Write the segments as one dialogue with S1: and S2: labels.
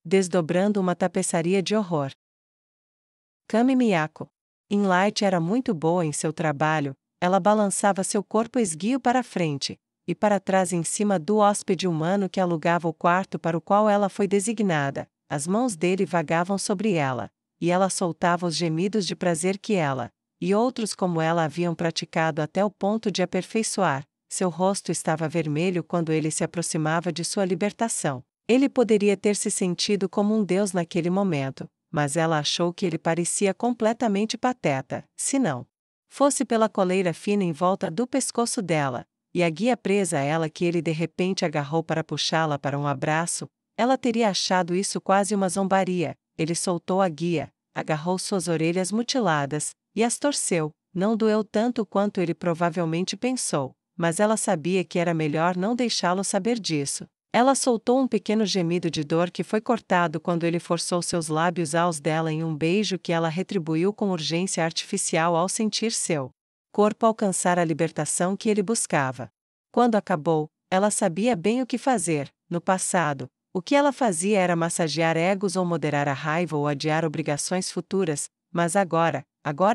S1: desdobrando uma tapeçaria de horror. Kami Miyako. Inlight era muito boa em seu trabalho, ela balançava seu corpo esguio para frente e para trás em cima do hóspede humano que alugava o quarto para o qual ela foi designada. As mãos dele vagavam sobre ela, e ela soltava os gemidos de prazer que ela, e outros como ela haviam praticado até o ponto de aperfeiçoar. Seu rosto estava vermelho quando ele se aproximava de sua libertação. Ele poderia ter se sentido como um deus naquele momento, mas ela achou que ele parecia completamente pateta, se não fosse pela coleira fina em volta do pescoço dela, e a guia presa a ela que ele de repente agarrou para puxá-la para um abraço. Ela teria achado isso quase uma zombaria. Ele soltou a guia, agarrou suas orelhas mutiladas, e as torceu. Não doeu tanto quanto ele provavelmente pensou, mas ela sabia que era melhor não deixá-lo saber disso. Ela soltou um pequeno gemido de dor que foi cortado quando ele forçou seus lábios aos dela em um beijo que ela retribuiu com urgência artificial ao sentir seu corpo alcançar a libertação que ele buscava. Quando acabou, ela sabia bem o que fazer. No passado, o que ela fazia era massagear egos ou moderar a raiva ou adiar obrigações futuras, mas agora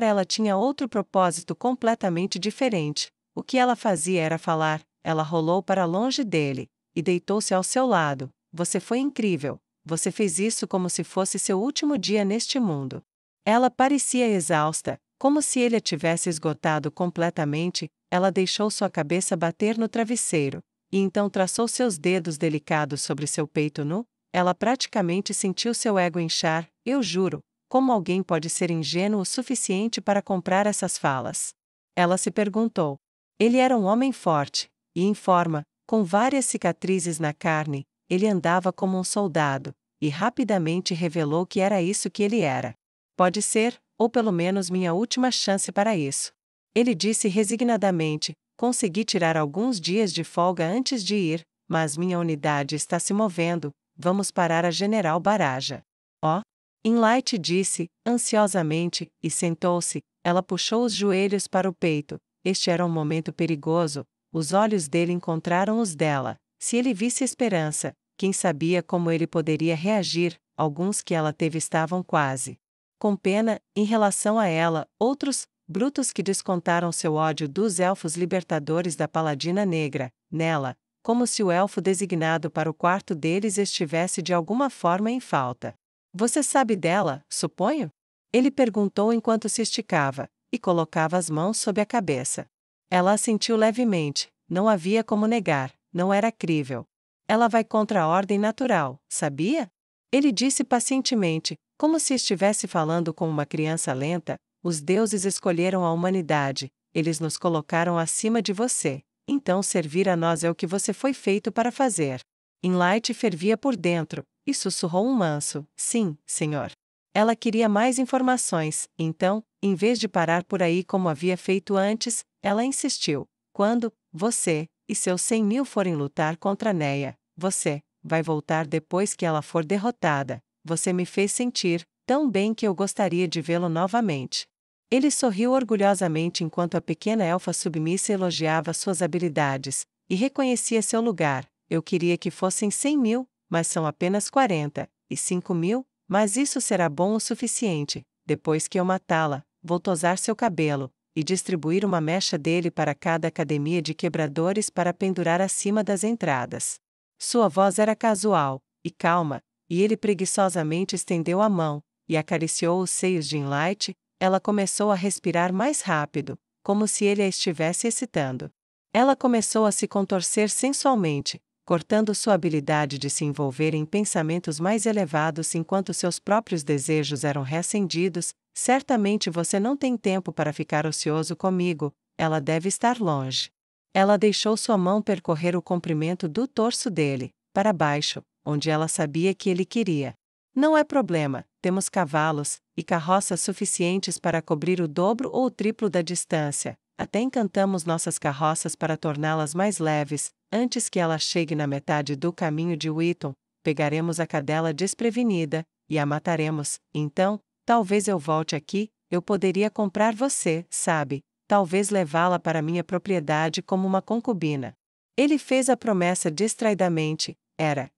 S1: ela tinha outro propósito completamente diferente. O que ela fazia era falar. Ela rolou para longe dele e deitou-se ao seu lado. Você foi incrível. Você fez isso como se fosse seu último dia neste mundo. Ela parecia exausta, como se ele a tivesse esgotado completamente. Ela deixou sua cabeça bater no travesseiro, e então traçou seus dedos delicados sobre seu peito nu. Ela praticamente sentiu seu ego inchar. Eu juro, como alguém pode ser ingênuo o suficiente para comprar essas falas? Ela se perguntou. Ele era um homem forte, e em forma, com várias cicatrizes na carne. Ele andava como um soldado, e rapidamente revelou que era isso que ele era. Pode ser, ou pelo menos minha última chance para isso. Ele disse resignadamente, consegui tirar alguns dias de folga antes de ir, mas minha unidade está se movendo, vamos parar a General Baraja. Oh! Inlight disse, ansiosamente, e sentou-se. Ela puxou os joelhos para o peito. Este era um momento perigoso. Os olhos dele encontraram os dela. Se ele visse esperança, quem sabia como ele poderia reagir? Alguns que ela teve estavam quase com pena, em relação a ela, outros, brutos que descontaram seu ódio dos elfos libertadores da Paladina Negra, nela, como se o elfo designado para o quarto deles estivesse de alguma forma em falta. Você sabe dela, suponho? Ele perguntou enquanto se esticava, e colocava as mãos sob a cabeça. Ela assentiu levemente, não havia como negar, não era crível. Ela vai contra a ordem natural, sabia? Ele disse pacientemente, como se estivesse falando com uma criança lenta. Os deuses escolheram a humanidade, eles nos colocaram acima de você, então servir a nós é o que você foi feito para fazer. Inlight fervia por dentro, e sussurrou um manso, sim, senhor. Ela queria mais informações, então, em vez de parar por aí como havia feito antes, ela insistiu. Quando você e seus 100.000 forem lutar contra Neia, você vai voltar depois que ela for derrotada. Você me fez sentir tão bem que eu gostaria de vê-lo novamente. Ele sorriu orgulhosamente enquanto a pequena elfa submissa elogiava suas habilidades, e reconhecia seu lugar. Eu queria que fossem 100.000, mas são apenas 45.000, mas isso será bom o suficiente. Depois que eu matá-la, vou tosar seu cabelo, e distribuir uma mecha dele para cada academia de quebradores para pendurar acima das entradas. Sua voz era casual e calma, e ele preguiçosamente estendeu a mão, e acariciou os seios de Inlight. Ela começou a respirar mais rápido, como se ele a estivesse excitando. Ela começou a se contorcer sensualmente, cortando sua habilidade de se envolver em pensamentos mais elevados enquanto seus próprios desejos eram reacendidos. Certamente você não tem tempo para ficar ocioso comigo, ela deve estar longe. Ela deixou sua mão percorrer o comprimento do torso dele, para baixo, onde ela sabia que ele queria. Não é problema, temos cavalos e carroças suficientes para cobrir o dobro ou o triplo da distância. Até encantamos nossas carroças para torná-las mais leves. Antes que ela chegue na metade do caminho de Wheaton, pegaremos a cadela desprevenida e a mataremos. Então, talvez eu volte aqui. Eu poderia comprar você, sabe? Talvez levá-la para minha propriedade como uma concubina. Ele fez a promessa distraidamente.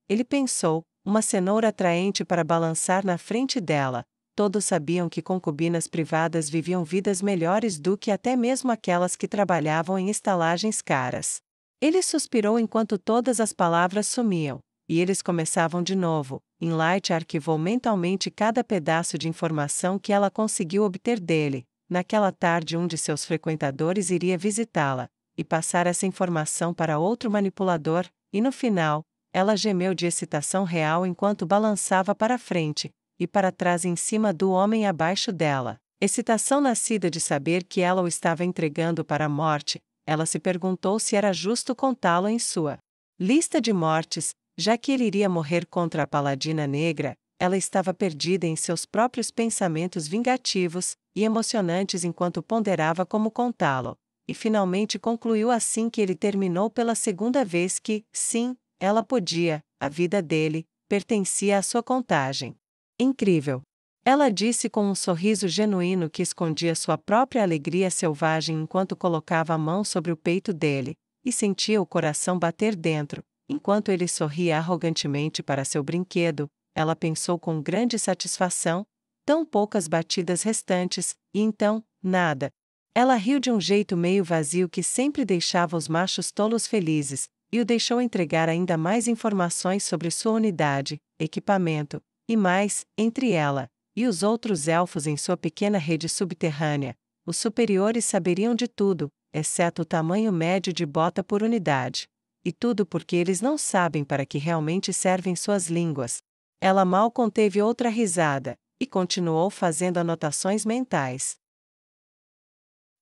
S1: Ele pensou, uma cenoura atraente para balançar na frente dela. Todos sabiam que concubinas privadas viviam vidas melhores do que até mesmo aquelas que trabalhavam em estalagens caras. Ele suspirou enquanto todas as palavras sumiam, e eles começavam de novo. Enlight arquivou mentalmente cada pedaço de informação que ela conseguiu obter dele. Naquela tarde, um de seus frequentadores iria visitá-la, e passar essa informação para outro manipulador, e no final, ela gemeu de excitação real enquanto balançava para frente e para trás em cima do homem abaixo dela. Excitação nascida de saber que ela o estava entregando para a morte. Ela se perguntou se era justo contá-lo em sua lista de mortes, já que ele iria morrer contra a Paladina Negra. Ela estava perdida em seus próprios pensamentos vingativos e emocionantes enquanto ponderava como contá-lo, e finalmente concluiu assim que ele terminou pela segunda vez que, sim, ela podia, a vida dele, pertencia à sua contagem. Incrível! Ela disse com um sorriso genuíno que escondia sua própria alegria selvagem enquanto colocava a mão sobre o peito dele, e sentia o coração bater dentro. Enquanto ele sorria arrogantemente para seu brinquedo, ela pensou com grande satisfação, tão poucas batidas restantes, e então, nada. Ela riu de um jeito meio vazio que sempre deixava os machos tolos felizes, e o deixou entregar ainda mais informações sobre sua unidade, equipamento, e mais, entre ela e os outros elfos em sua pequena rede subterrânea, os superiores saberiam de tudo, exceto o tamanho médio de bota por unidade. E tudo porque eles não sabem para que realmente servem suas línguas. Ela mal conteve outra risada, e continuou fazendo anotações mentais.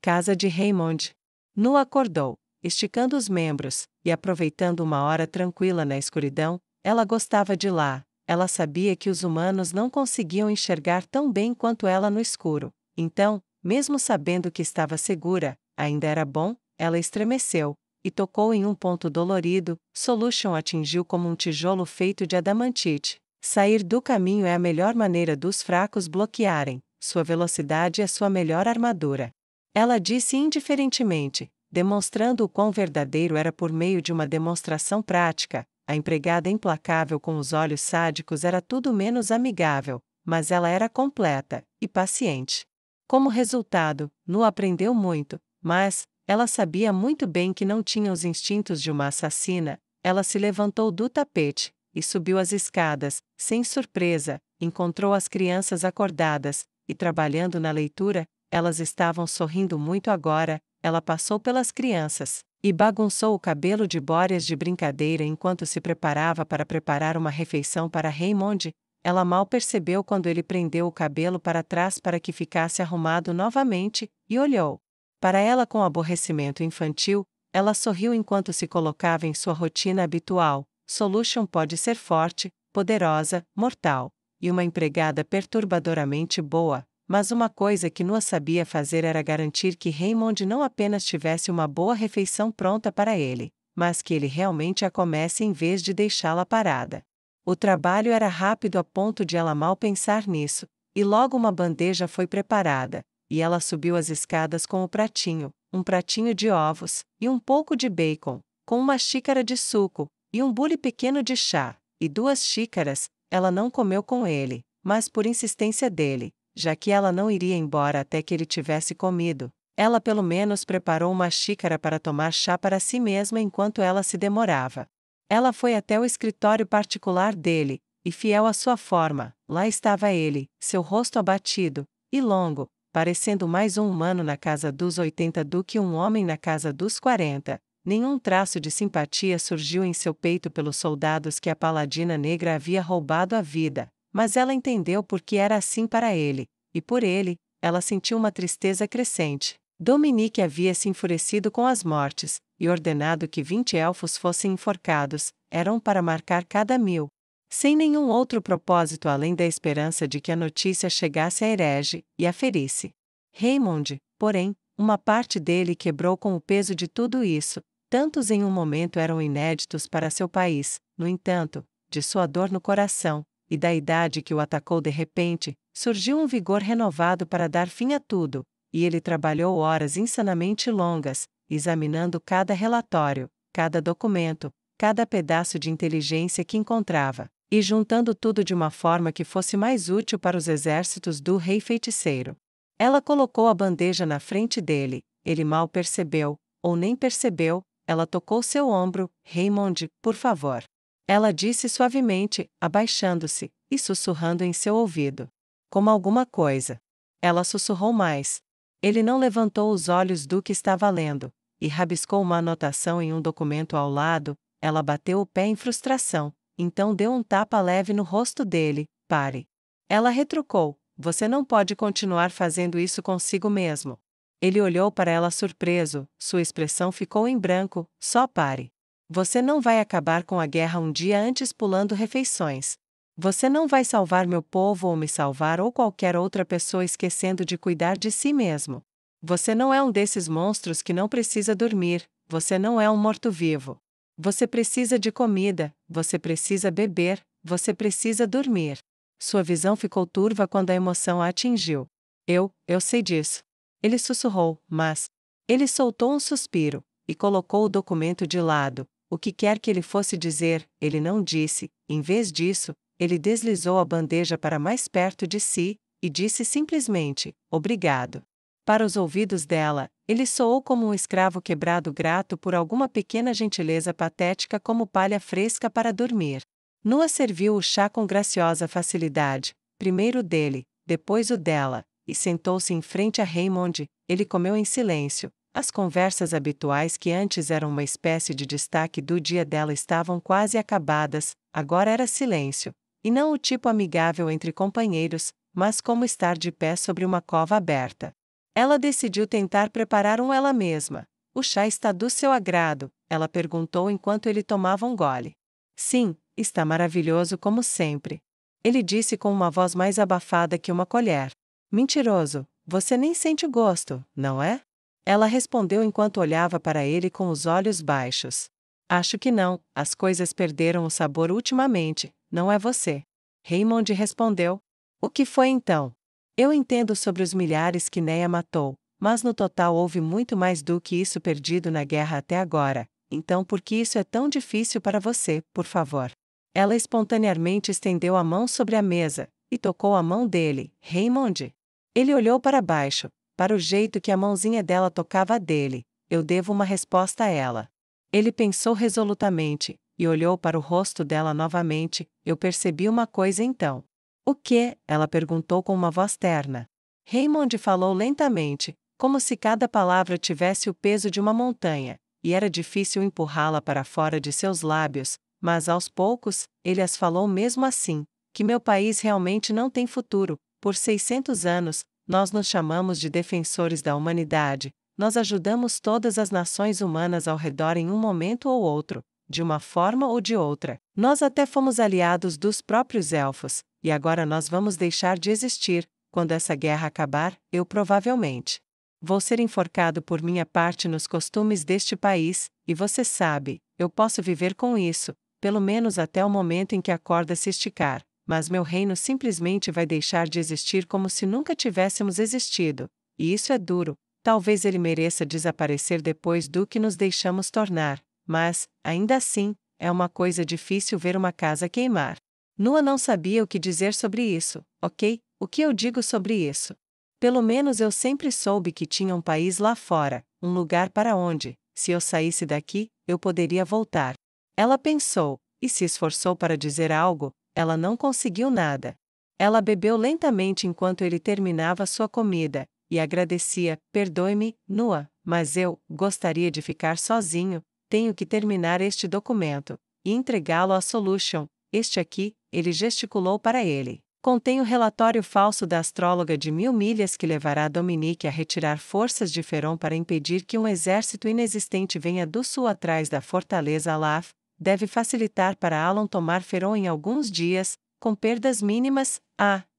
S1: Casa de Raymond. Nu acordou, esticando os membros, e aproveitando uma hora tranquila na escuridão. Ela gostava de lá. Ela sabia que os humanos não conseguiam enxergar tão bem quanto ela no escuro. Então, mesmo sabendo que estava segura, ainda era bom. Ela estremeceu e tocou em um ponto dolorido. Solution atingiu como um tijolo feito de adamantite. Sair do caminho é a melhor maneira dos fracos bloquearem. Sua velocidade é sua melhor armadura. Ela disse indiferentemente, demonstrando o quão verdadeiro era por meio de uma demonstração prática. A empregada implacável com os olhos sádicos era tudo menos amigável, mas ela era completa e paciente. Como resultado, Nu aprendeu muito, mas ela sabia muito bem que não tinha os instintos de uma assassina. Ela se levantou do tapete e subiu as escadas. Sem surpresa, encontrou as crianças acordadas e trabalhando na leitura. Elas estavam sorrindo muito agora. Ela passou pelas crianças e bagunçou o cabelo de bóreas de brincadeira enquanto se preparava para preparar uma refeição para Raymond. Ela mal percebeu quando ele prendeu o cabelo para trás para que ficasse arrumado novamente, e olhou para ela com aborrecimento infantil. Ela sorriu enquanto se colocava em sua rotina habitual. Solution pode ser forte, poderosa, mortal, e uma empregada perturbadoramente boa. Mas uma coisa que Nu sabia fazer era garantir que Raymond não apenas tivesse uma boa refeição pronta para ele, mas que ele realmente a comesse em vez de deixá-la parada. O trabalho era rápido a ponto de ela mal pensar nisso, e logo uma bandeja foi preparada, e ela subiu as escadas com o pratinho, um pratinho de ovos, e um pouco de bacon, com uma xícara de suco, e um bule pequeno de chá, e 2 xícaras. Ela não comeu com ele, mas por insistência dele. Já que ela não iria embora até que ele tivesse comido, ela pelo menos preparou uma xícara para tomar chá para si mesma enquanto ela se demorava. Ela foi até o escritório particular dele, e fiel à sua forma, lá estava ele, seu rosto abatido e longo, parecendo mais um humano na casa dos 80 do que um homem na casa dos 40. Nenhum traço de simpatia surgiu em seu peito pelos soldados que a Paladina Negra havia roubado a vida. Mas ela entendeu por que era assim para ele, e por ele, ela sentiu uma tristeza crescente. Dominique havia se enfurecido com as mortes, e ordenado que 20 elfos fossem enforcados. Eram para marcar cada 1000. Sem nenhum outro propósito além da esperança de que a notícia chegasse a herege e a ferisse. Raymond, porém, uma parte dele quebrou com o peso de tudo isso. Tantos em um momento eram inéditos para seu país. No entanto, de sua dor no coração e da idade que o atacou de repente, surgiu um vigor renovado para dar fim a tudo, e ele trabalhou horas insanamente longas, examinando cada relatório, cada documento, cada pedaço de inteligência que encontrava, e juntando tudo de uma forma que fosse mais útil para os exércitos do rei feiticeiro. Ela colocou a bandeja na frente dele, ele mal percebeu, ou nem percebeu, ela tocou seu ombro. Raymond, por favor. Ela disse suavemente, abaixando-se, e sussurrando em seu ouvido. Como alguma coisa. Ela sussurrou mais. Ele não levantou os olhos do que estava lendo, e rabiscou uma anotação em um documento ao lado. Ela bateu o pé em frustração, então deu um tapa leve no rosto dele. Pare. Ela retrucou, você não pode continuar fazendo isso consigo mesmo. Ele olhou para ela surpreso, sua expressão ficou em branco. Só pare. Você não vai acabar com a guerra um dia antes pulando refeições. Você não vai salvar meu povo ou me salvar ou qualquer outra pessoa esquecendo de cuidar de si mesmo. Você não é um desses monstros que não precisa dormir, você não é um morto-vivo. Você precisa de comida, você precisa beber, você precisa dormir. Sua visão ficou turva quando a emoção a atingiu. Eu sei disso. Ele sussurrou, mas... Ele soltou um suspiro, e colocou o documento de lado. O que quer que ele fosse dizer, ele não disse. Em vez disso, ele deslizou a bandeja para mais perto de si, e disse simplesmente, obrigado. Para os ouvidos dela, ele soou como um escravo quebrado grato por alguma pequena gentileza patética como palha fresca para dormir. Nua serviu o chá com graciosa facilidade, primeiro o dele, depois o dela, e sentou-se em frente a Raymond. Ele comeu em silêncio. As conversas habituais que antes eram uma espécie de destaque do dia dela estavam quase acabadas, agora era silêncio. E não o tipo amigável entre companheiros, mas como estar de pé sobre uma cova aberta. Ela decidiu tentar preparar um ela mesma. O chá está do seu agrado? Ela perguntou enquanto ele tomava um gole. Sim, está maravilhoso como sempre. Ele disse com uma voz mais abafada que uma colher. Mentiroso, você nem sente o gosto, não é? Ela respondeu enquanto olhava para ele com os olhos baixos. Acho que não, as coisas perderam o sabor ultimamente, não é você. Raymond respondeu. O que foi então? Eu entendo sobre os milhares que Neia matou, mas no total houve muito mais do que isso perdido na guerra até agora, então por que isso é tão difícil para você, por favor? Ela espontaneamente estendeu a mão sobre a mesa, e tocou a mão dele. Raymond? Ele olhou para baixo, para o jeito que a mãozinha dela tocava a dele. Eu devo uma resposta a ela. Ele pensou resolutamente, e olhou para o rosto dela novamente. Eu percebi uma coisa então. O que? Ela perguntou com uma voz terna. Raymond falou lentamente, como se cada palavra tivesse o peso de uma montanha, e era difícil empurrá-la para fora de seus lábios, mas aos poucos, ele as falou mesmo assim, que meu país realmente não tem futuro. Por 600 anos, nós nos chamamos de defensores da humanidade, nós ajudamos todas as nações humanas ao redor em um momento ou outro, de uma forma ou de outra. Nós até fomos aliados dos próprios elfos, e agora nós vamos deixar de existir. Quando essa guerra acabar, eu provavelmente vou ser enforcado por minha parte nos costumes deste país, e você sabe, eu posso viver com isso, pelo menos até o momento em que a corda se esticar, mas meu reino simplesmente vai deixar de existir como se nunca tivéssemos existido, e isso é duro. Talvez ele mereça desaparecer depois do que nos deixamos tornar, mas, ainda assim, é uma coisa difícil ver uma casa queimar. Nua não sabia o que dizer sobre isso, ok? O que eu digo sobre isso? Pelo menos eu sempre soube que tinha um país lá fora, um lugar para onde, se eu saísse daqui, eu poderia voltar. Ela pensou, e se esforçou para dizer algo, ela não conseguiu nada. Ela bebeu lentamente enquanto ele terminava sua comida, e agradecia. Perdoe-me, Nua, mas eu gostaria de ficar sozinho. Tenho que terminar este documento e entregá-lo à Solution. Este aqui, ele gesticulou para ele. Contém o relatório falso da astróloga de 1000 milhas que levará Dominique a retirar forças de Feron para impedir que um exército inexistente venha do sul atrás da fortaleza Alaf. Deve facilitar para Alan tomar Feron em alguns dias, com perdas mínimas.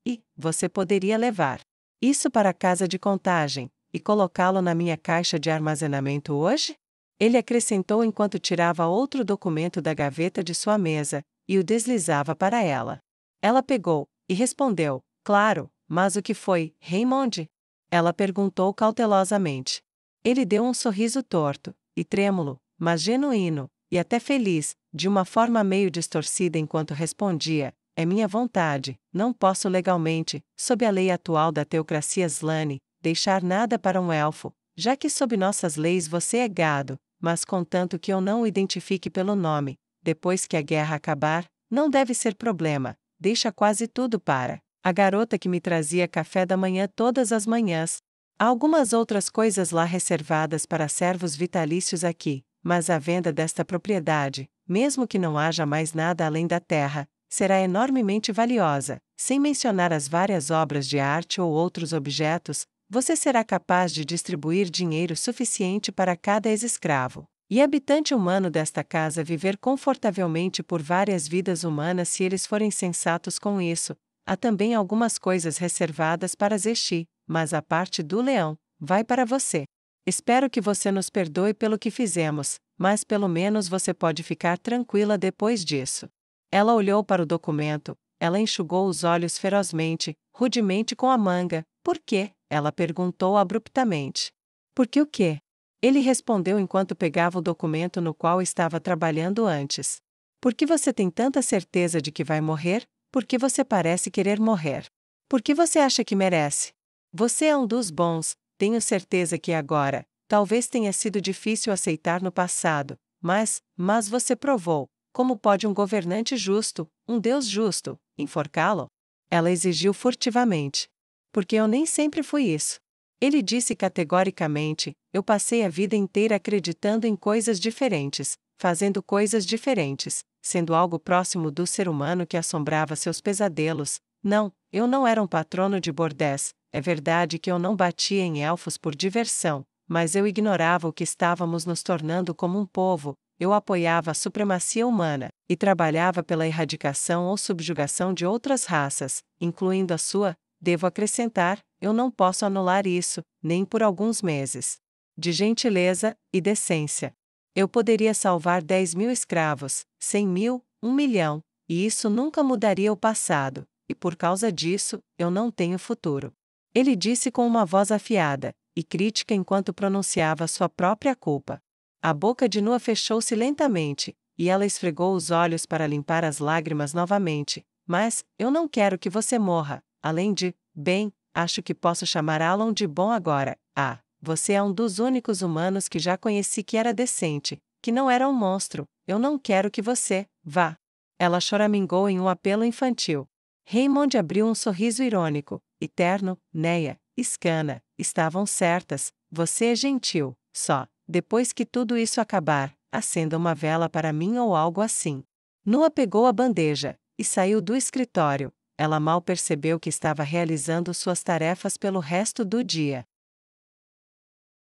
S1: E você poderia levar isso para a casa de contagem, e colocá-lo na minha caixa de armazenamento hoje? Ele acrescentou enquanto tirava outro documento da gaveta de sua mesa, e o deslizava para ela. Ela pegou, e respondeu, claro, mas o que foi, Raymond? Ela perguntou cautelosamente. Ele deu um sorriso torto, e trêmulo, mas genuíno, e até feliz, de uma forma meio distorcida enquanto respondia: é minha vontade, não posso legalmente, sob a lei atual da teocracia Slane, deixar nada para um elfo, já que sob nossas leis você é gado, mas contanto que eu não o identifique pelo nome, depois que a guerra acabar, não deve ser problema, deixa quase tudo para a garota que me trazia café da manhã todas as manhãs. Há algumas outras coisas lá reservadas para servos vitalícios aqui, mas a venda desta propriedade, mesmo que não haja mais nada além da terra, será enormemente valiosa. Sem mencionar as várias obras de arte ou outros objetos, você será capaz de distribuir dinheiro suficiente para cada ex-escravo e habitante humano desta casa viver confortavelmente por várias vidas humanas se eles forem sensatos com isso. Há também algumas coisas reservadas para Zexi, mas a parte do leão vai para você. Espero que você nos perdoe pelo que fizemos, mas pelo menos você pode ficar tranquila depois disso. Ela olhou para o documento, ela enxugou os olhos ferozmente, rudemente com a manga. Por quê? Ela perguntou abruptamente. Por que o quê? Ele respondeu enquanto pegava o documento no qual estava trabalhando antes. Por que você tem tanta certeza de que vai morrer? Por que você parece querer morrer? Por que você acha que merece? Você é um dos bons, tenho certeza que agora, talvez tenha sido difícil aceitar no passado, mas você provou. Como pode um governante justo, um Deus justo, enforcá-lo? Ela exigiu furtivamente. Porque eu nem sempre fui isso. Ele disse categoricamente: eu passei a vida inteira acreditando em coisas diferentes, fazendo coisas diferentes, sendo algo próximo do ser humano que assombrava seus pesadelos. Não, eu não era um patrono de bordéis. É verdade que eu não batia em elfos por diversão, mas eu ignorava o que estávamos nos tornando como um povo. Eu apoiava a supremacia humana, e trabalhava pela erradicação ou subjugação de outras raças, incluindo a sua. Devo acrescentar, eu não posso anular isso, nem por alguns meses. De gentileza e decência. Eu poderia salvar 10.000 escravos, 100.000, 1.000.000, e isso nunca mudaria o passado, e por causa disso, eu não tenho futuro. Ele disse com uma voz afiada, e crítica enquanto pronunciava sua própria culpa. A boca de Nua fechou-se lentamente, e ela esfregou os olhos para limpar as lágrimas novamente. Mas, eu não quero que você morra. Além de, bem, acho que posso chamar Alan de bom agora. Ah, você é um dos únicos humanos que já conheci que era decente, que não era um monstro. Eu não quero que você vá. Ela choramingou em um apelo infantil. Raymond abriu um sorriso irônico. E terno, Neia, Scana, estavam certas. Você é gentil, só. Depois que tudo isso acabar, acenda uma vela para mim ou algo assim. Nua pegou a bandeja e saiu do escritório. Ela mal percebeu que estava realizando suas tarefas pelo resto do dia.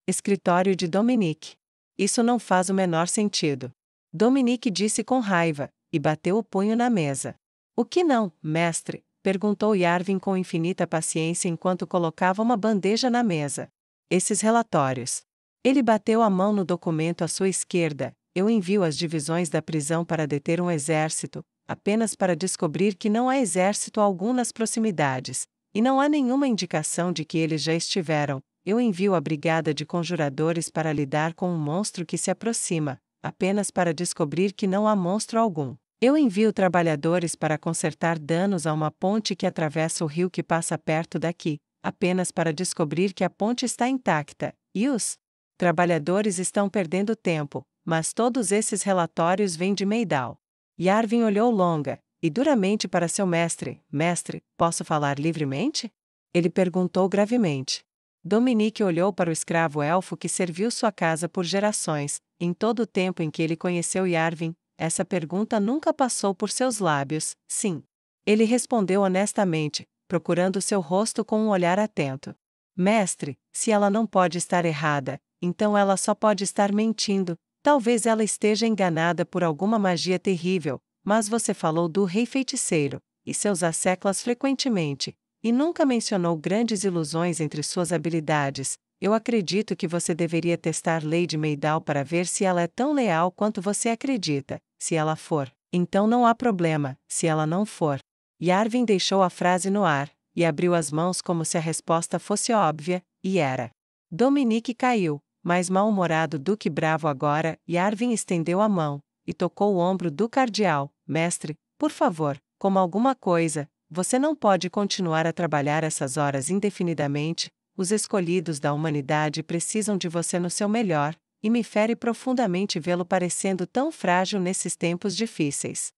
S1: Escritório de Dominique. Isso não faz o menor sentido. Dominique disse com raiva, e bateu o punho na mesa. O que não, mestre? Perguntou Yarvin com infinita paciência enquanto colocava uma bandeja na mesa. Esses relatórios. Ele bateu a mão no documento à sua esquerda. Eu envio as divisões da prisão para deter um exército, apenas para descobrir que não há exército algum nas proximidades, e não há nenhuma indicação de que eles já estiveram. Eu envio a brigada de conjuradores para lidar com um monstro que se aproxima, apenas para descobrir que não há monstro algum. Eu envio trabalhadores para consertar danos a uma ponte que atravessa o rio que passa perto daqui, apenas para descobrir que a ponte está intacta, e os trabalhadores estão perdendo tempo, mas todos esses relatórios vêm de Meidal. Yarvin olhou longa e duramente para seu mestre. Mestre, posso falar livremente? Ele perguntou gravemente. Dominique olhou para o escravo elfo que serviu sua casa por gerações. Em todo o tempo em que ele conheceu Yarvin, essa pergunta nunca passou por seus lábios. Sim. Ele respondeu honestamente, procurando seu rosto com um olhar atento. Mestre, se ela não pode estar errada, então ela só pode estar mentindo. Talvez ela esteja enganada por alguma magia terrível, mas você falou do rei feiticeiro, e seus asseclas frequentemente, e nunca mencionou grandes ilusões entre suas habilidades. Eu acredito que você deveria testar Lady Meidal para ver se ela é tão leal quanto você acredita. Se ela for, então não há problema. Se ela não for. Yarvin deixou a frase no ar, e abriu as mãos como se a resposta fosse óbvia, e era. Dominique caiu, mais mal-humorado do que bravo agora. Yarvin estendeu a mão, e tocou o ombro do cardeal. Mestre, por favor, coma alguma coisa, você não pode continuar a trabalhar essas horas indefinidamente, os escolhidos da humanidade precisam de você no seu melhor, e me fere profundamente vê-lo parecendo tão frágil nesses tempos difíceis.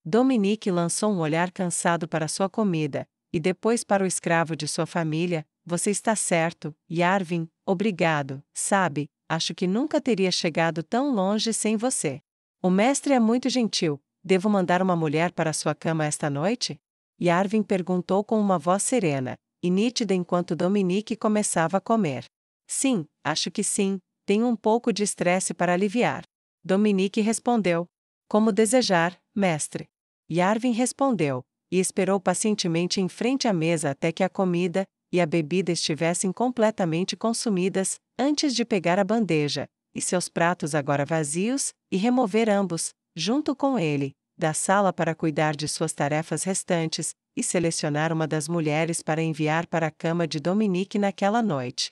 S1: Dominique lançou um olhar cansado para sua comida, e depois para o escravo de sua família. Você está certo, Yarvin, obrigado, sabe, acho que nunca teria chegado tão longe sem você. O mestre é muito gentil, devo mandar uma mulher para sua cama esta noite? Yarvin perguntou com uma voz serena e nítida enquanto Dominique começava a comer. Sim, acho que sim, tenho um pouco de estresse para aliviar. Dominique respondeu. Como desejar, mestre. Yarvin respondeu, e esperou pacientemente em frente à mesa até que a comida e a bebida estivessem completamente consumidas, antes de pegar a bandeja, e seus pratos agora vazios, e remover ambos, junto com ele, da sala para cuidar de suas tarefas restantes, e selecionar uma das mulheres para enviar para a cama de Dominique naquela noite.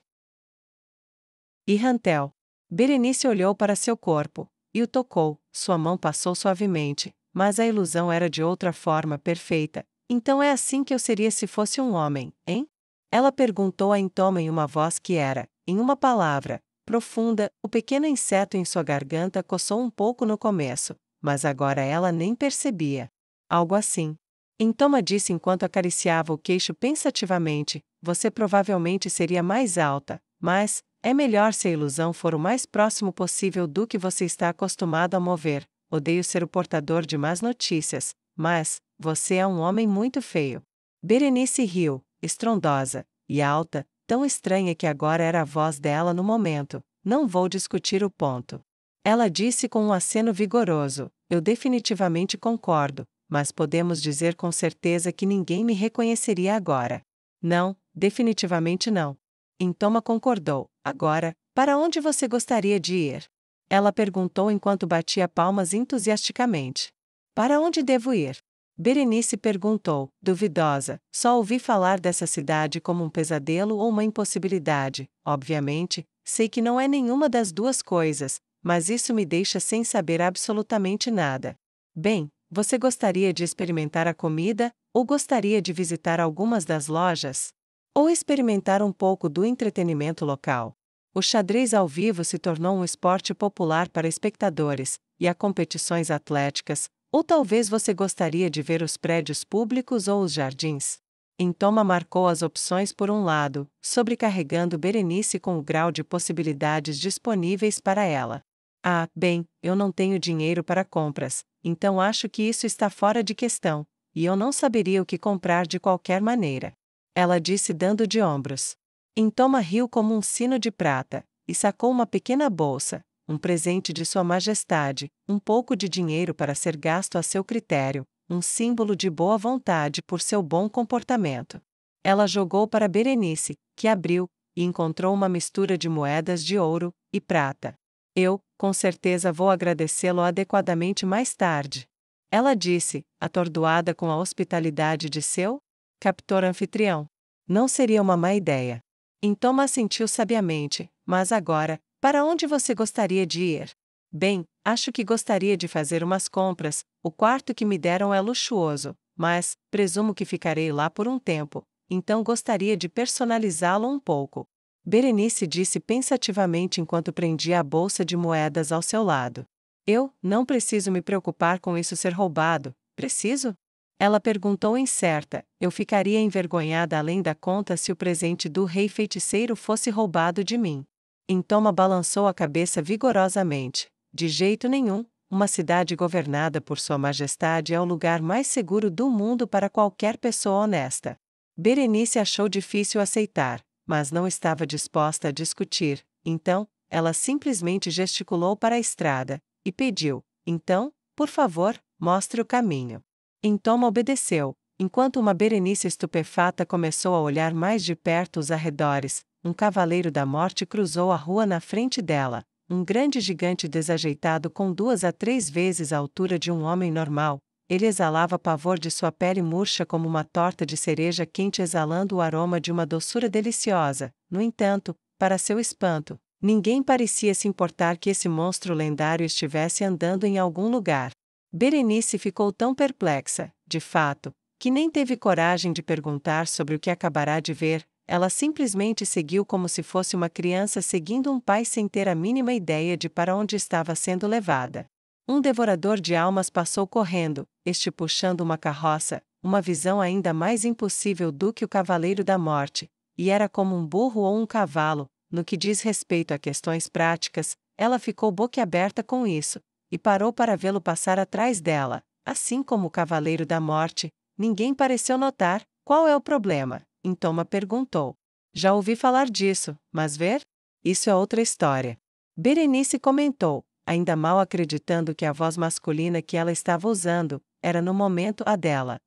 S1: E Rantel. Berenice olhou para seu corpo, e o tocou, sua mão passou suavemente, mas a ilusão era de outra forma perfeita. Então é assim que eu seria se fosse um homem, hein? Ela perguntou a Intoma em uma voz que era, em uma palavra, profunda. O pequeno inseto em sua garganta coçou um pouco no começo, mas agora ela nem percebia. Algo assim. Intoma disse enquanto acariciava o queixo pensativamente, você provavelmente seria mais alta, mas é melhor se a ilusão for o mais próximo possível do que você está acostumado a mover. Odeio ser o portador de más notícias, mas você é um homem muito feio. Berenice riu, estrondosa e alta, tão estranha que agora era a voz dela no momento. Não vou discutir o ponto. Ela disse com um aceno vigoroso, eu definitivamente concordo, mas podemos dizer com certeza que ninguém me reconheceria agora. Não, definitivamente não. Intoma concordou. Agora, para onde você gostaria de ir? Ela perguntou enquanto batia palmas entusiasticamente. Para onde devo ir? Berenice perguntou, duvidosa. Só ouvi falar dessa cidade como um pesadelo ou uma impossibilidade. Obviamente, sei que não é nenhuma das duas coisas, mas isso me deixa sem saber absolutamente nada. Bem, você gostaria de experimentar a comida, ou gostaria de visitar algumas das lojas? Ou experimentar um pouco do entretenimento local? O xadrez ao vivo se tornou um esporte popular para espectadores, e há competições atléticas, ou talvez você gostaria de ver os prédios públicos ou os jardins? Intoma marcou as opções por um lado, sobrecarregando Berenice com o grau de possibilidades disponíveis para ela. Ah, bem, eu não tenho dinheiro para compras, então acho que isso está fora de questão, e eu não saberia o que comprar de qualquer maneira. Ela disse dando de ombros. Intoma riu como um sino de prata, e sacou uma pequena bolsa, um presente de Sua Majestade, um pouco de dinheiro para ser gasto a seu critério, um símbolo de boa vontade por seu bom comportamento. Ela jogou para Berenice, que abriu, e encontrou uma mistura de moedas de ouro e prata. Eu, com certeza vou agradecê-lo adequadamente mais tarde. Ela disse, atordoada com a hospitalidade de seu captor anfitrião. Não seria uma má ideia. Intoma assentiu sabiamente, mas agora, para onde você gostaria de ir? Bem, acho que gostaria de fazer umas compras. O quarto que me deram é luxuoso, mas presumo que ficarei lá por um tempo, então gostaria de personalizá-lo um pouco. Berenice disse pensativamente enquanto prendia a bolsa de moedas ao seu lado. Eu não preciso me preocupar com isso ser roubado, preciso? Ela perguntou incerta. Eu ficaria envergonhada além da conta se o presente do rei feiticeiro fosse roubado de mim. Intoma balançou a cabeça vigorosamente. De jeito nenhum, uma cidade governada por Sua Majestade é o lugar mais seguro do mundo para qualquer pessoa honesta. Berenice achou difícil aceitar, mas não estava disposta a discutir. Então, ela simplesmente gesticulou para a estrada e pediu: então, por favor, mostre o caminho. Intoma obedeceu, enquanto uma Berenice estupefata começou a olhar mais de perto os arredores. Um cavaleiro da morte cruzou a rua na frente dela, um grande gigante desajeitado com 2 a 3 vezes a altura de um homem normal. Ele exalava pavor de sua pele murcha como uma torta de cereja quente exalando o aroma de uma doçura deliciosa. No entanto, para seu espanto, Ninguém parecia se importar que esse monstro lendário estivesse andando em algum lugar. Berenice ficou tão perplexa, de fato, que nem teve coragem de perguntar sobre o que acabará de ver. Ela simplesmente seguiu como se fosse uma criança seguindo um pai sem ter a mínima ideia de para onde estava sendo levada. Um devorador de almas passou correndo, este puxando uma carroça, uma visão ainda mais impossível do que o Cavaleiro da Morte, e era como um burro ou um cavalo. No que diz respeito a questões práticas, ela ficou boquiaberta com isso, e parou para vê-lo passar atrás dela. Assim como o Cavaleiro da Morte, ninguém pareceu notar. Qual é o problema? Intoma perguntou. Já ouvi falar disso, mas ver? Isso é outra história. Berenice comentou, ainda mal acreditando que a voz masculina que ela estava usando era no momento a dela.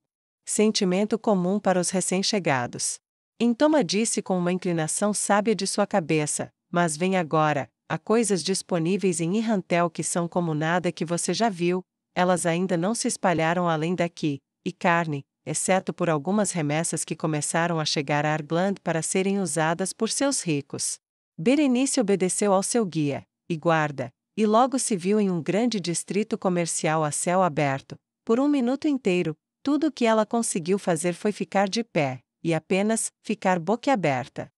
S1: Sentimento comum para os recém-chegados. Intoma disse com uma inclinação sábia de sua cabeça, mas vem agora, há coisas disponíveis em Irrantel que são como nada que você já viu, elas ainda não se espalharam além daqui, e carne, exceto por algumas remessas que começaram a chegar a Argland para serem usadas por seus ricos. Berenice obedeceu ao seu guia, e guarda, e logo se viu em um grande distrito comercial a céu aberto. Por um minuto inteiro, tudo o que ela conseguiu fazer foi ficar de pé, e apenas ficar boquiaberta.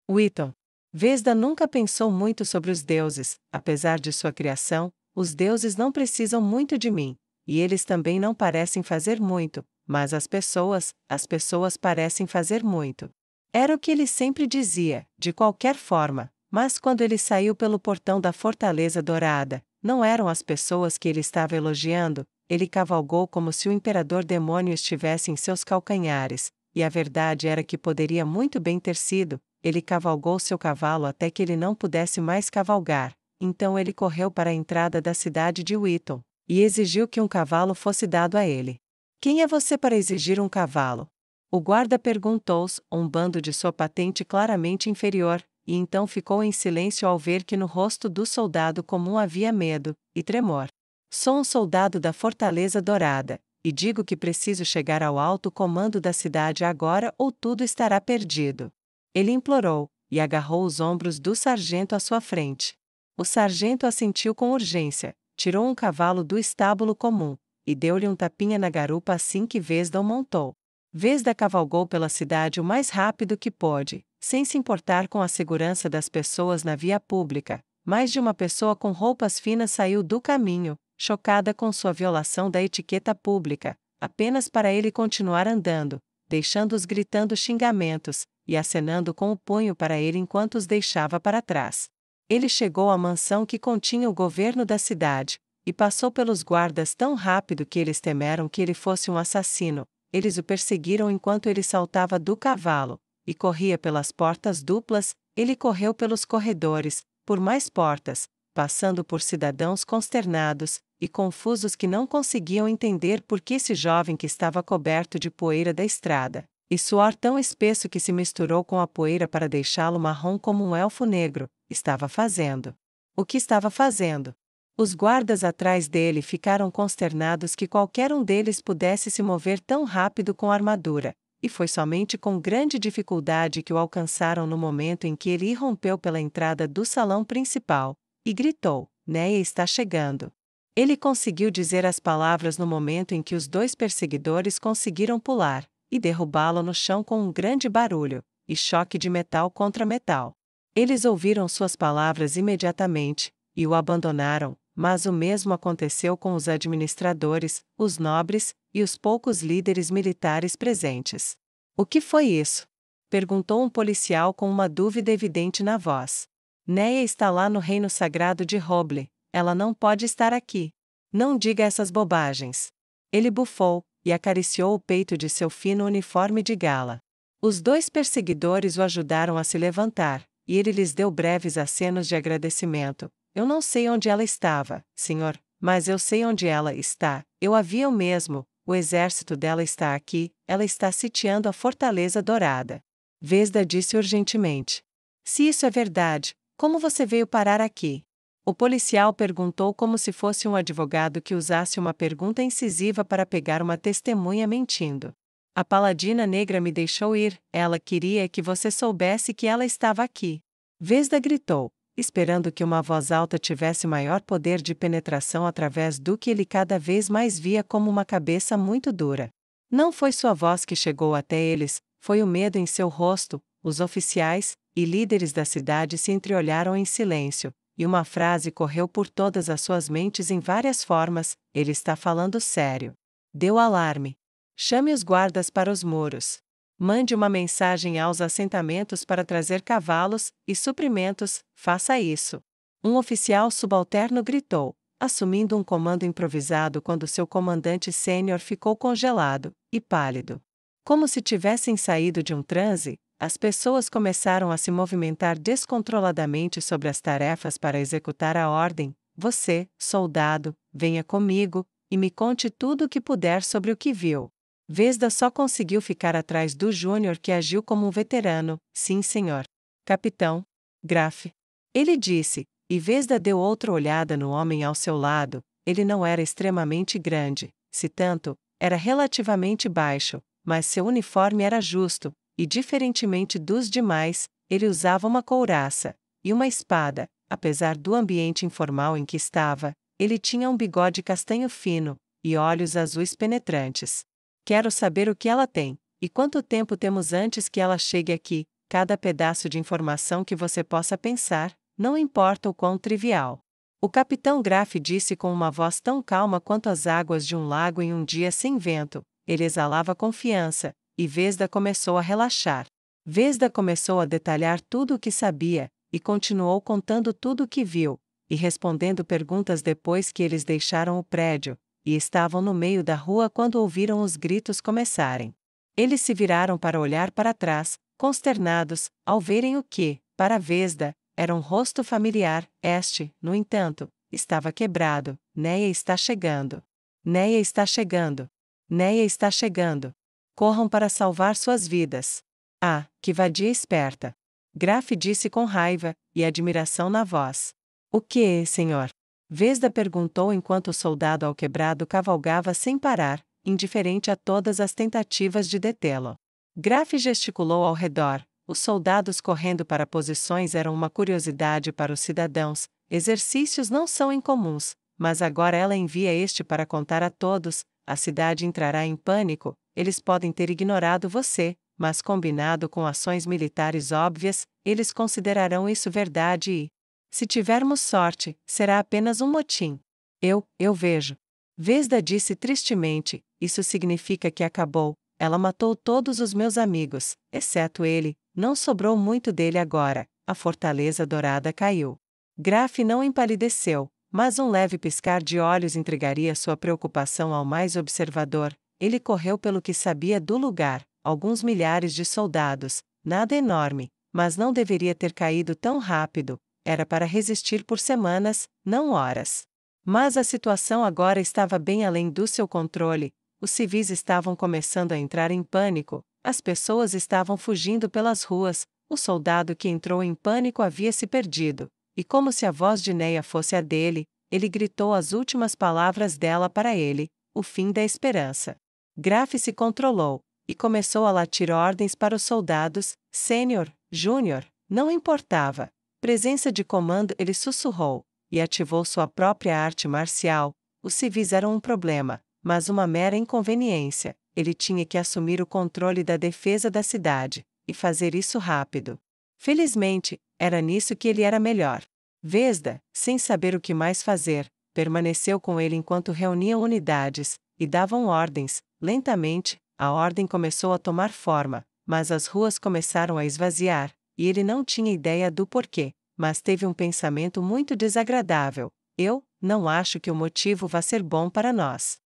S1: Wheaton. Vesda nunca pensou muito sobre os deuses. Apesar de sua criação, os deuses não precisam muito de mim, e eles também não parecem fazer muito, mas as pessoas parecem fazer muito. Era o que ele sempre dizia, de qualquer forma, mas quando ele saiu pelo portão da Fortaleza Dourada, não eram as pessoas que ele estava elogiando. Ele cavalgou como se o imperador demônio estivesse em seus calcanhares, e a verdade era que poderia muito bem ter sido. Ele cavalgou seu cavalo até que ele não pudesse mais cavalgar, então ele correu para a entrada da cidade de Wheaton, e exigiu que um cavalo fosse dado a ele. Quem é você para exigir um cavalo? O guarda perguntou-se, um bando de sua patente claramente inferior, e então ficou em silêncio ao ver que no rosto do soldado comum havia medo e tremor. Sou um soldado da Fortaleza Dourada, e digo que preciso chegar ao alto comando da cidade agora ou tudo estará perdido. Ele implorou, e agarrou os ombros do sargento à sua frente. O sargento assentiu com urgência, tirou um cavalo do estábulo comum, e deu-lhe um tapinha na garupa assim que Vesda o montou. Vesda cavalgou pela cidade o mais rápido que pôde, sem se importar com a segurança das pessoas na via pública. Mais de uma pessoa com roupas finas saiu do caminho, chocada com sua violação da etiqueta pública, apenas para ele continuar andando, deixando-os gritando xingamentos, e acenando com o punho para ele enquanto os deixava para trás. Ele chegou à mansão que continha o governo da cidade, e passou pelos guardas tão rápido que eles temeram que ele fosse um assassino. Eles o perseguiram enquanto ele saltava do cavalo, e corria pelas portas duplas. Ele correu pelos corredores, por mais portas, passando por cidadãos consternados e confusos que não conseguiam entender por que esse jovem que estava coberto de poeira da estrada, e suor tão espesso que se misturou com a poeira para deixá-lo marrom como um elfo negro, estava fazendo. O que estava fazendo? Os guardas atrás dele ficaram consternados que qualquer um deles pudesse se mover tão rápido com a armadura, e foi somente com grande dificuldade que o alcançaram no momento em que ele irrompeu pela entrada do salão principal, e gritou: Neia está chegando. Ele conseguiu dizer as palavras no momento em que os dois perseguidores conseguiram pular, e derrubá-lo no chão com um grande barulho, e choque de metal contra metal. Eles ouviram suas palavras imediatamente, e o abandonaram, mas o mesmo aconteceu com os administradores, os nobres, e os poucos líderes militares presentes. O que foi isso? Perguntou um policial com uma dúvida evidente na voz. Neia está lá no reino sagrado de Roble, ela não pode estar aqui. Não diga essas bobagens. Ele bufou, e acariciou o peito de seu fino uniforme de gala. Os dois perseguidores o ajudaram a se levantar, e ele lhes deu breves acenos de agradecimento. Eu não sei onde ela estava, senhor, mas eu sei onde ela está. Eu a vi eu mesmo. O exército dela está aqui, ela está sitiando a Fortaleza Dourada. Vesda disse urgentemente. Se isso é verdade, como você veio parar aqui? O policial perguntou como se fosse um advogado que usasse uma pergunta incisiva para pegar uma testemunha mentindo. A paladina negra me deixou ir, ela queria que você soubesse que ela estava aqui. Vesda gritou, esperando que uma voz alta tivesse maior poder de penetração através do que ele cada vez mais via como uma cabeça muito dura. Não foi sua voz que chegou até eles, foi o medo em seu rosto. Os oficiais e líderes da cidade se entreolharam em silêncio, e uma frase correu por todas as suas mentes em várias formas: ele está falando sério. Deu alarme. Chame os guardas para os muros. Mande uma mensagem aos assentamentos para trazer cavalos e suprimentos, faça isso. Um oficial subalterno gritou, assumindo um comando improvisado quando seu comandante sênior ficou congelado e pálido. Como se tivessem saído de um transe, as pessoas começaram a se movimentar descontroladamente sobre as tarefas para executar a ordem. Você, soldado, venha comigo e me conte tudo o que puder sobre o que viu. Vesda só conseguiu ficar atrás do Júnior, que agiu como um veterano. Sim, senhor. Capitão. Graf. Ele disse, e Vesda deu outra olhada no homem ao seu lado. Ele não era extremamente grande, se tanto, era relativamente baixo, mas seu uniforme era justo, e diferentemente dos demais, ele usava uma couraça e uma espada. Apesar do ambiente informal em que estava, ele tinha um bigode castanho fino e olhos azuis penetrantes. Quero saber o que ela tem, e quanto tempo temos antes que ela chegue aqui. Cada pedaço de informação que você possa pensar, não importa o quão trivial. O capitão Graf disse com uma voz tão calma quanto as águas de um lago em um dia sem vento. Ele exalava confiança, e Vesda começou a relaxar. Vesda começou a detalhar tudo o que sabia, e continuou contando tudo o que viu, e respondendo perguntas depois que eles deixaram o prédio, e estavam no meio da rua quando ouviram os gritos começarem. Eles se viraram para olhar para trás, consternados, ao verem o que, para Vesda, era um rosto familiar. Este, no entanto, estava quebrado. Neia está chegando. Neia está chegando. Neia está chegando. Corram para salvar suas vidas. Ah, que vadia esperta! Graf disse com raiva e admiração na voz. O que, senhor? Vesda perguntou enquanto o soldado alquebrado cavalgava sem parar, indiferente a todas as tentativas de detê-lo. Graf gesticulou ao redor. Os soldados correndo para posições eram uma curiosidade para os cidadãos. Exercícios não são incomuns, mas agora ela envia este para contar a todos. A cidade entrará em pânico. Eles podem ter ignorado você, mas combinado com ações militares óbvias, eles considerarão isso verdade e, se tivermos sorte, será apenas um motim. Eu vejo. Vesda disse tristemente, isso significa que acabou. Ela matou todos os meus amigos, exceto ele, não sobrou muito dele agora. A fortaleza dourada caiu. Graf não empalideceu, mas um leve piscar de olhos entregaria sua preocupação ao mais observador. Ele correu pelo que sabia do lugar, alguns milhares de soldados, nada enorme, mas não deveria ter caído tão rápido. Era para resistir por semanas, não horas. Mas a situação agora estava bem além do seu controle. Os civis estavam começando a entrar em pânico, as pessoas estavam fugindo pelas ruas, o soldado que entrou em pânico havia se perdido, e como se a voz de Neia fosse a dele, ele gritou as últimas palavras dela para ele, o fim da esperança. Graf se controlou, e começou a latir ordens para os soldados, sênior, júnior, não importava. Presença de comando, ele sussurrou, e ativou sua própria arte marcial. Os civis eram um problema, mas uma mera inconveniência. Ele tinha que assumir o controle da defesa da cidade, e fazer isso rápido. Felizmente, era nisso que ele era melhor. Vesda, sem saber o que mais fazer, permaneceu com ele enquanto reuniam unidades, e davam ordens. Lentamente, a ordem começou a tomar forma, mas as ruas começaram a esvaziar, e ele não tinha ideia do porquê, mas teve um pensamento muito desagradável. Eu não acho que o motivo vá ser bom para nós.